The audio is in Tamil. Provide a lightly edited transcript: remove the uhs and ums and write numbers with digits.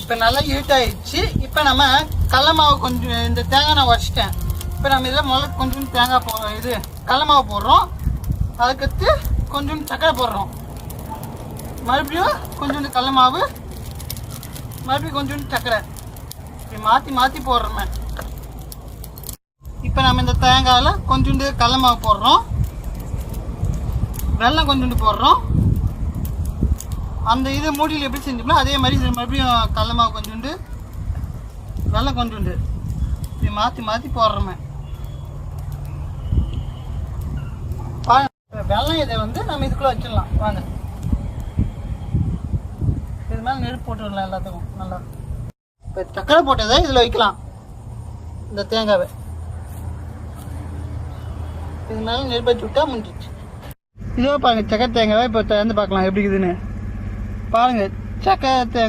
இப்போ நல்லா இருட்டாயிடுச்சு. இப்போ நம்ம கடல மாவு கொஞ்சம் இந்த தேங்காய் நான் உடச்சிட்டேன். இப்போ நம்ம இதில் முதல்ல கொஞ்சம் தேங்காய் இது கடல மாவு போடுறோம். அதுக்கடுத்து கொஞ்சம் சக்கரை போடுறோம். மறுபடியும் கொஞ்சோண்டு கடல மாவு, மறுபடியும் கொஞ்சோண்டு சக்கரை, இப்படி மாற்றி மாற்றி போடுறோமே. இப்போ நம்ம இந்த தேங்காயில் கொஞ்சோண்டு கடல மாவு போடுறோம், வெல்லம் கொஞ்சோண்டு போடுறோம். அந்த இது மூடியில் எப்படி செஞ்சோம்னா அதே மாதிரி இது மறுபடியும் கடல மாவு கொஞ்சோண்டு, வெல்லம் கொஞ்சோண்டு, இப்படி மாற்றி மாற்றி போடுறோமே. வெல்லம் இதை வந்து நம்ம இதுக்குள்ளே வச்சிடலாம். வாங்க, இது மேலே நெருப்பு போட்டுடலாம் எல்லாத்துக்கும் நல்லா. இப்போ சக்கரை போட்டதை இதில் வைக்கலாம். இந்த தேங்காவை இது மேலே நெருப்பு வச்சு விட்டா முடிஞ்சிச்சு. இதோ பாருங்கள், சக்கரை தேங்காவை இப்போ திறந்து பார்க்கலாம் எப்படி இருக்குதுன்னு. பாருங்கள், சக்கரை தேங்காய்